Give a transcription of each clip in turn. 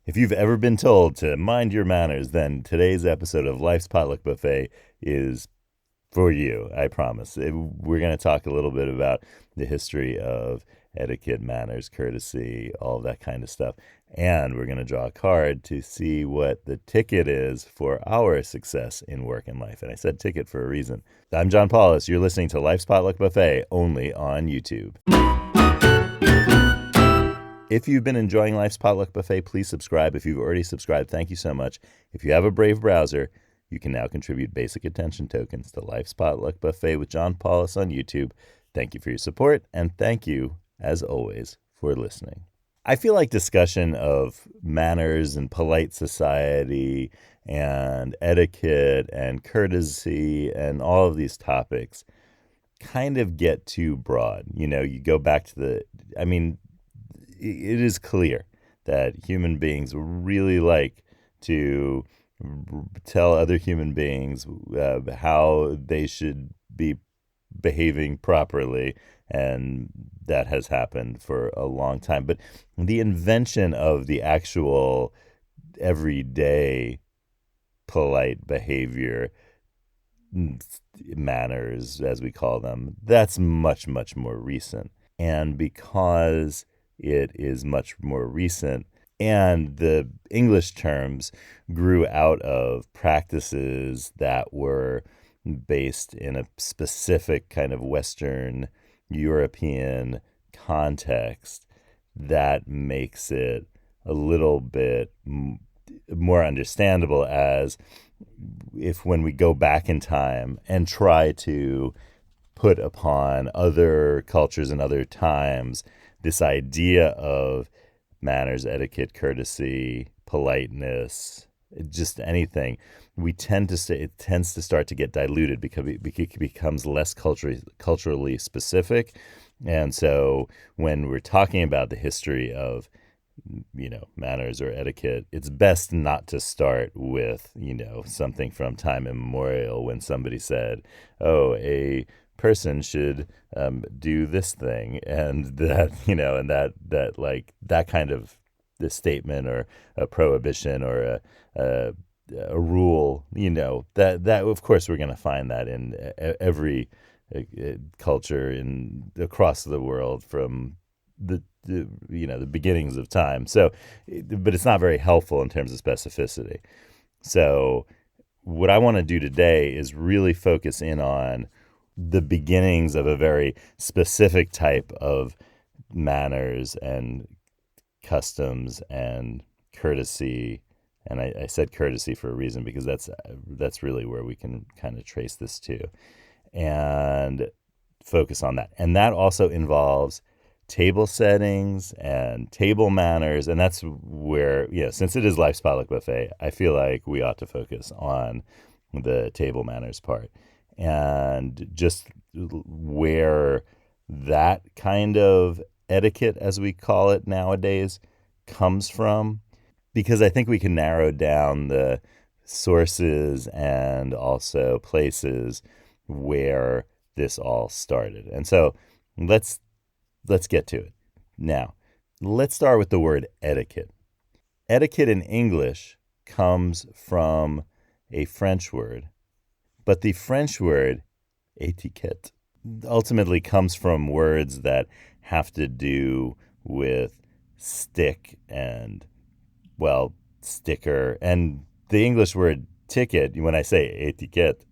If you've ever been told to mind your manners, then today's episode of Life's Potluck Buffet is for you, I promise. We're going to talk a little bit about the history of etiquette, manners, courtesy, all of that kind of stuff. And we're going to draw a card to see what the ticket is for our success in work and life. And I said ticket for a reason. I'm John Paulus. You're listening to Life's Potluck Buffet only on YouTube. If you've been enjoying Life's Potluck Buffet, please subscribe. If you've already subscribed, thank you so much. If you have a Brave browser, you can now contribute basic attention tokens to Life's Potluck Buffet with John Paulus on YouTube. Thank you for your support, and thank you, as always, for listening. I feel like discussion of manners and polite society and etiquette and courtesy and all of these topics kind of get too broad. You go back to it is clear that human beings really like to tell other human beings how they should be behaving properly, and that has happened for a long time. But the invention of the actual everyday polite behavior, manners as we call them, that's much, much more recent. And because it is much more recent, and the English terms grew out of practices that were based in a specific kind of Western European context, that makes it a little bit more understandable as if when we go back in time and try to put upon other cultures and other times this idea of manners, etiquette, courtesy, politeness, just anything, it tends to start to get diluted because it becomes less culturally specific. And so when we're talking about the history of manners or etiquette, it's best not to start with something from time immemorial when somebody said, oh, a person should do this thing, and that and that like that kind of the statement or a prohibition or a rule, that of course we're going to find that in every culture across the world from the beginnings of time. So, but it's not very helpful in terms of specificity. So what I want to do today is really focus in on the beginnings of a very specific type of manners and customs and courtesy. And I said courtesy for a reason, because that's really where we can kind of trace this to and focus on that. And that also involves table settings and table manners. And that's where, since it is Life's Potluck Buffet, I feel like we ought to focus on the table manners part and just where that kind of etiquette, as we call it nowadays, comes from, because I think we can narrow down the sources and also places where this all started. And so let's get to it. Now, let's start with the word etiquette. Etiquette in English comes from a French word, but the French word etiquette ultimately comes from words that have to do with stick and, well, sticker. And the English word ticket, when I say etiquette,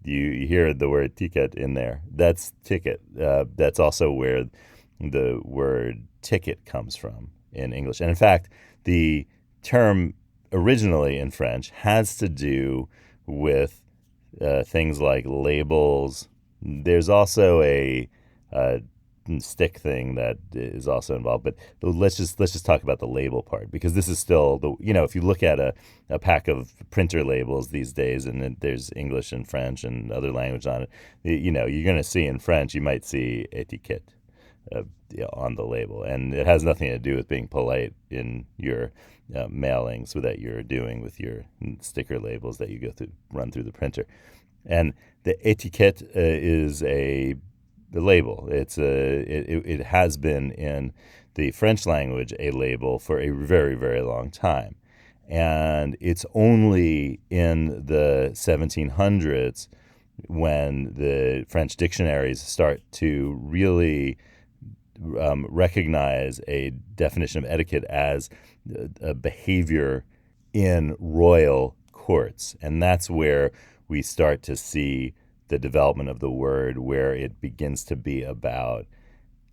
you hear the word ticket in there. That's ticket. That's also where the word ticket comes from in English. And in fact, the term originally in French has to do with things like labels. There's also a stick thing that is also involved, but let's just talk about the label part, because this is still if you look at a pack of printer labels these days, and there's English and French and other language on it, you're going to see in French, you might see etiquette on the label, and it has nothing to do with being polite in your mailings that you're doing with your sticker labels that you run through the printer. And the etiquette is the label. It has been in the French language a label for a very, very long time. And it's only in the 1700s when the French dictionaries start to really recognize a definition of etiquette as a behavior in royal courts. And that's where we start to see the development of the word, where it begins to be about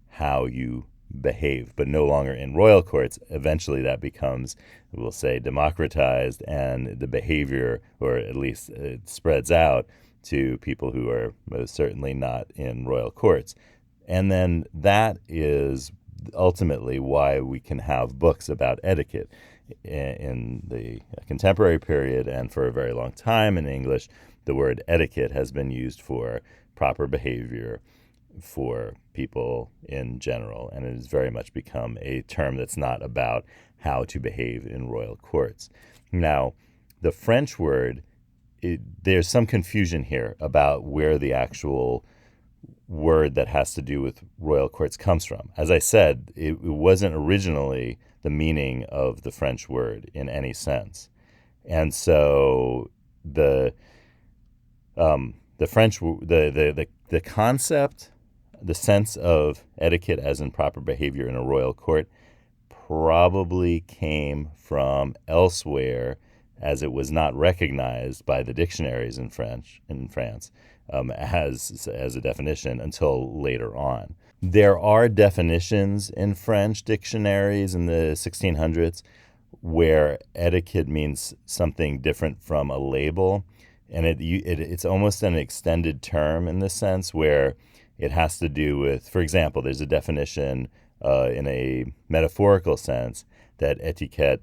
how you behave, but no longer in royal courts. Eventually that becomes, we'll say, democratized, and the behavior, or at least it spreads out to people who are most certainly not in royal courts. And then that is ultimately why we can have books about etiquette in the contemporary period. And for a very long time in English, the word etiquette has been used for proper behavior for people in general, and it has very much become a term that's not about how to behave in royal courts. Now, the French word, there's some confusion here about where the actual word that has to do with royal courts comes from. As I said, it wasn't originally the meaning of the French word in any sense. And so the French, the concept, the sense of etiquette as in proper behavior in a royal court probably came from elsewhere, as it was not recognized by the dictionaries in France as a definition until later on. There are definitions in French dictionaries in the 1600s where etiquette means something different from a label, and it's almost an extended term in the sense where it has to do with, for example, there's a definition in a metaphorical sense that etiquette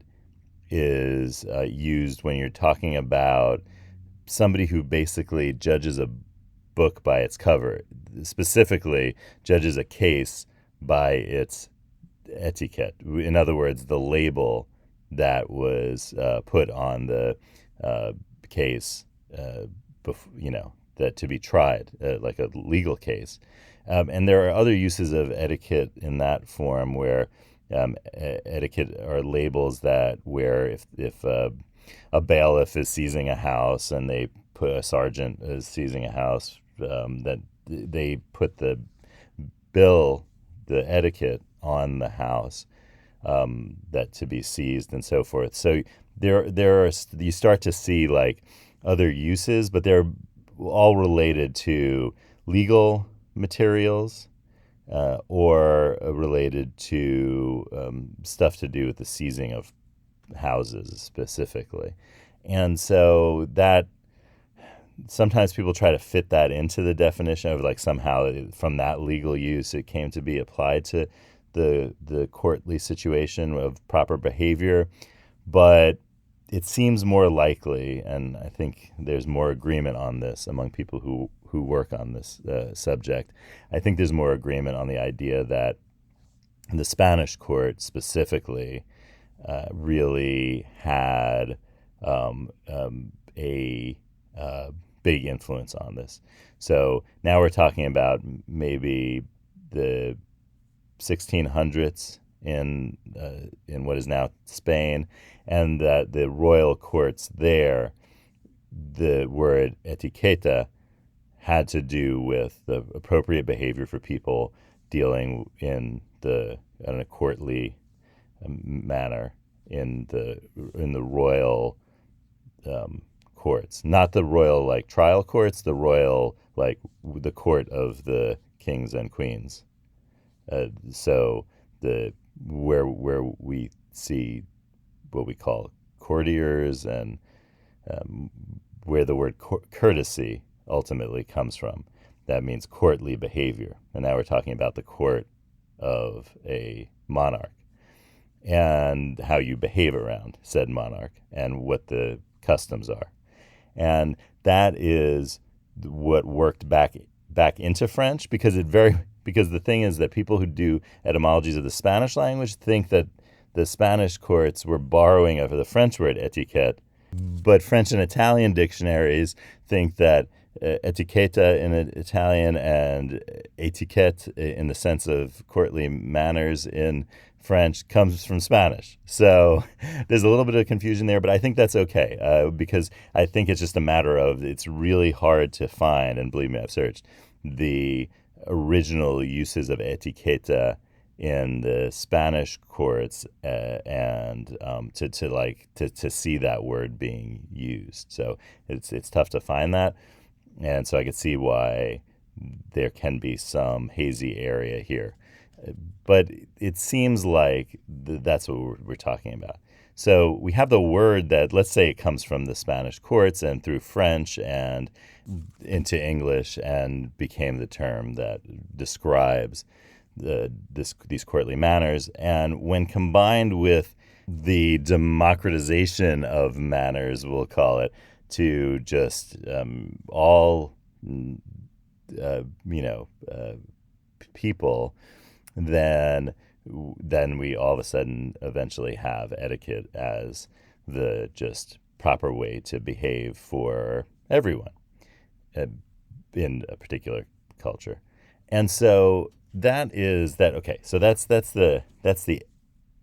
is used when you're talking about somebody who basically judges a book by its cover, specifically judges a case by its etiquette. In other words, the label that was put on the case, that to be tried, like a legal case. And there are other uses of etiquette in that form where etiquette are labels that where if a bailiff is seizing a house and they put a sergeant is seizing a house, that they put the bill, the etiquette on the house that to be seized and so forth. So there are, you start to see like other uses, but they're all related to legal materials or related to stuff to do with the seizing of houses specifically. And so that sometimes people try to fit that into the definition of like somehow from that legal use it came to be applied to the courtly situation of proper behavior. But it seems more likely, and I think there's more agreement on this among people who work on this subject. I think there's more agreement on the idea that the Spanish court specifically really had a big influence on this. So now we're talking about maybe the 1600s in what is now Spain, and that the royal courts there, the word etiqueta had to do with the appropriate behavior for people dealing in a courtly manner in the royal courts, not the royal like trial courts, the royal like the court of the kings and queens. So where we see what we call courtiers, and where the word courtesy ultimately comes from. That means courtly behavior. And now we're talking about the court of a monarch and how you behave around said monarch and what the customs are. And that is what worked back into French, because the thing is that people who do etymologies of the Spanish language think that the Spanish courts were borrowing of the French word etiquette, but French and Italian dictionaries think that etiqueta in Italian and etiquette in the sense of courtly manners in French comes from Spanish. So there's a little bit of confusion there, but I think that's okay because I think it's just a matter of it's really hard to find, and believe me, I've searched, the original uses of etiqueta in the Spanish courts and to see that word being used. So it's tough to find that, and so I could see why there can be some hazy area here. But it seems like that's what we're talking about. So we have the word that, let's say it comes from the Spanish courts and through French and into English and became the term that describes these courtly manners. And when combined with the democratization of manners, we'll call it, to just all, people, then we all of a sudden eventually have etiquette as the just proper way to behave for everyone uh, in a particular culture. And so that is that. Okay, so that's the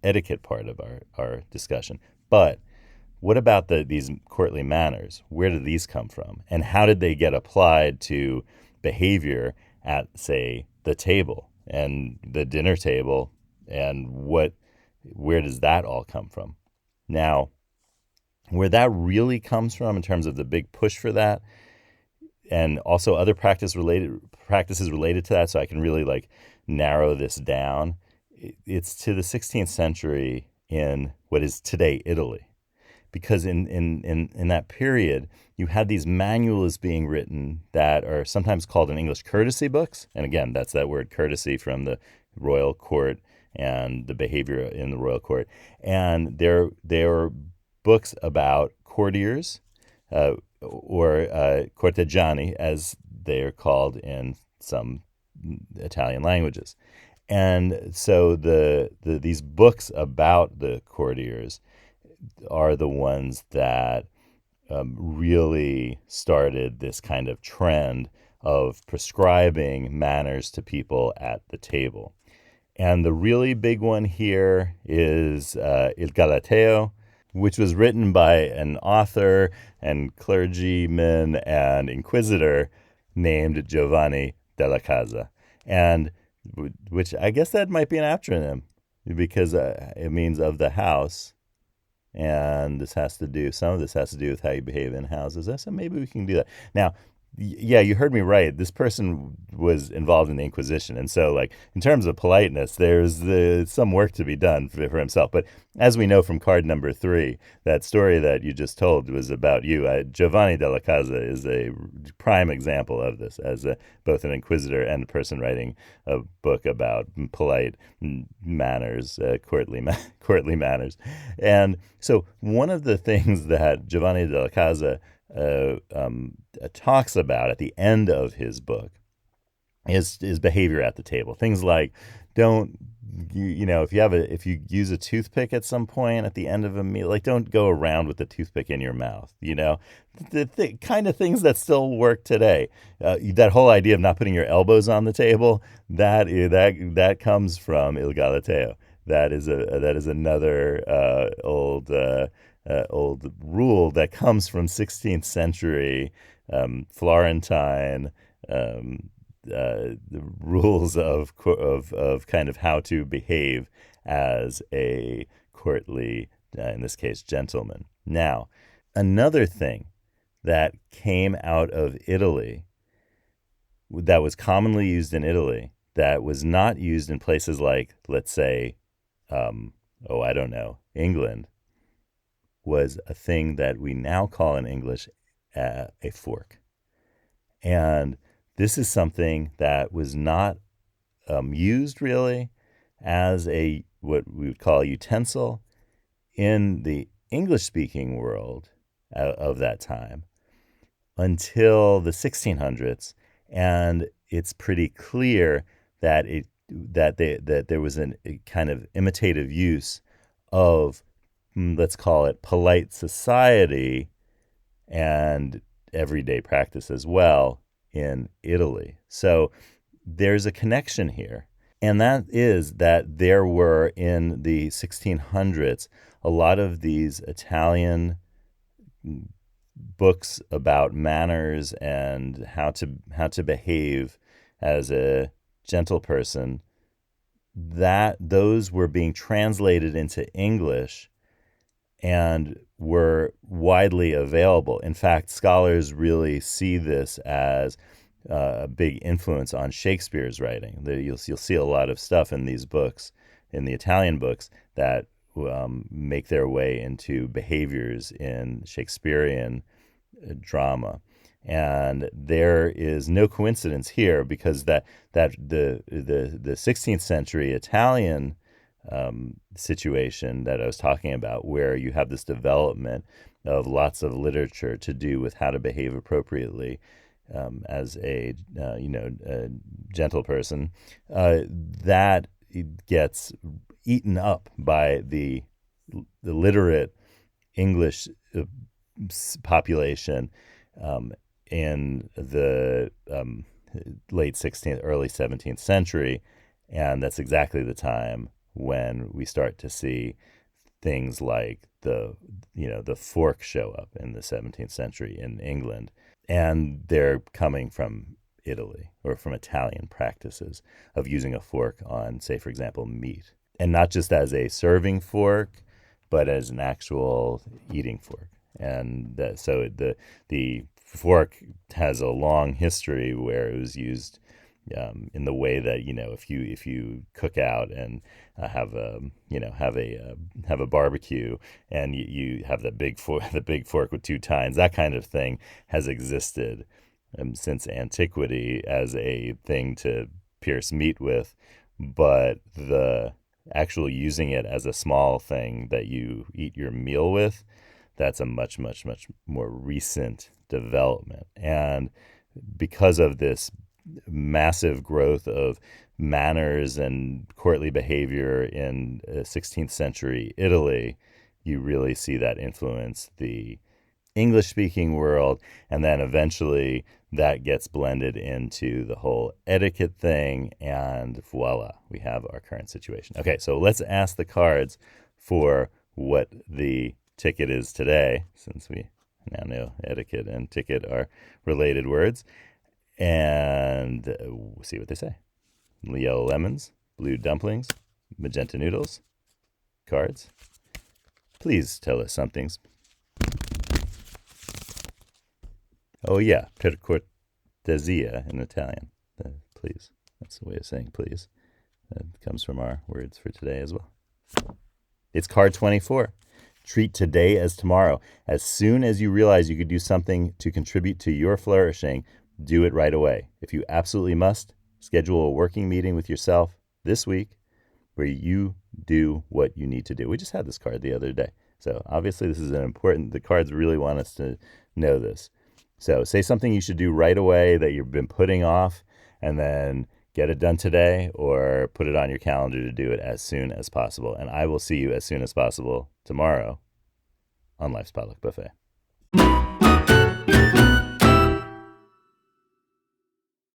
etiquette part of our discussion. But what about these courtly manners? Where did these come from, and how did they get applied to behavior at, say, the table and the dinner table, and where does that all come from? Now, where that really comes from in terms of the big push for that, and also other practices related to that, so I can really like narrow this down. It's to the 16th century in what is today Italy, because in that period you had these manuals being written that are sometimes called in English courtesy books, and again that's that word courtesy from the royal court and the behavior in the royal court, and they're books about courtiers, or corteggiani, as they are called in some Italian languages. And so these books about the courtiers are the ones that really started this kind of trend of prescribing manners to people at the table. And the really big one here is Il Galateo, which was written by an author and clergyman and inquisitor named Giovanni della Casa, and which I guess that might be an acronym because it means of the house, and some of this has to do with how you behave in houses. So maybe we can do that. Now, yeah, you heard me right. This person was involved in the Inquisition, and so like in terms of politeness, there's some work to be done for himself. But as we know from card number 3, that story that you just told was about you. Giovanni della Casa is a prime example of this, as both an inquisitor and a person writing a book about polite manners, courtly manners. And so one of the things that Giovanni della Casa talks about at the end of his book is behavior at the table. Things like don't if you use a toothpick at some point at the end of a meal, like don't go around with the toothpick in your mouth. The kind of things that still work today. That whole idea of not putting your elbows on the table, that comes from Il Galateo. That is another old rule that comes from 16th century Florentine the rules of kind of how to behave as a courtly, in this case, gentleman. Now, another thing that came out of Italy that was commonly used in Italy that was not used in places like, let's say, I don't know, England, was a thing that we now call in English a fork. And this is something that was not used really as what we would call a utensil in the English-speaking world of that time until the 1600s, and it's pretty clear that there was a kind of imitative use of, let's call it, polite society and everyday practice as well in Italy. So there's a connection here. And that is that there were in the 1600s a lot of these Italian books about manners and how to behave as a gentle person, that those were being translated into English and were widely available. In fact, scholars really see this as a big influence on Shakespeare's writing. You'll see a lot of stuff in these books, in the Italian books, that make their way into behaviors in Shakespearean drama. And there is no coincidence here, because that the 16th century Italian situation that I was talking about, where you have this development of lots of literature to do with how to behave appropriately as a a gentle person, that gets eaten up by the literate English population in the late 16th, early 17th century, and that's exactly the time when we start to see things like the fork show up in the 17th century in England, and they're coming from Italy or from Italian practices of using a fork on, say, for example, meat, and not just as a serving fork, but as an actual eating fork. And so the fork has a long history where it was used in the way that, if you cook out and have a barbecue, and you have the big fork with two tines, that kind of thing has existed since antiquity as a thing to pierce meat with. But the actual using it as a small thing that you eat your meal with, that's a much, much, much more recent development. And because of this massive growth of manners and courtly behavior in 16th century Italy, you really see that influence the English-speaking world, and then eventually that gets blended into the whole etiquette thing, and voila, we have our current situation. Okay, so let's ask the cards for what the ticket is today, since we now know etiquette and ticket are related words, and we'll see what they say. Yellow lemons, blue dumplings, magenta noodles. Cards, please tell us somethings. Oh yeah, per cortesia in Italian. Please. That's the way of saying please. That comes from our words for today as well. It's card 24. Treat today as tomorrow. As soon as you realize you could do something to contribute to your flourishing, do it right away. If you absolutely must, schedule a working meeting with yourself this week where you do what you need to do. We just had this card the other day. So obviously this is the cards really want us to know this. So say something you should do right away that you've been putting off, and then get it done today, or put it on your calendar to do it as soon as possible. And I will see you as soon as possible tomorrow on Life's Potluck Buffet.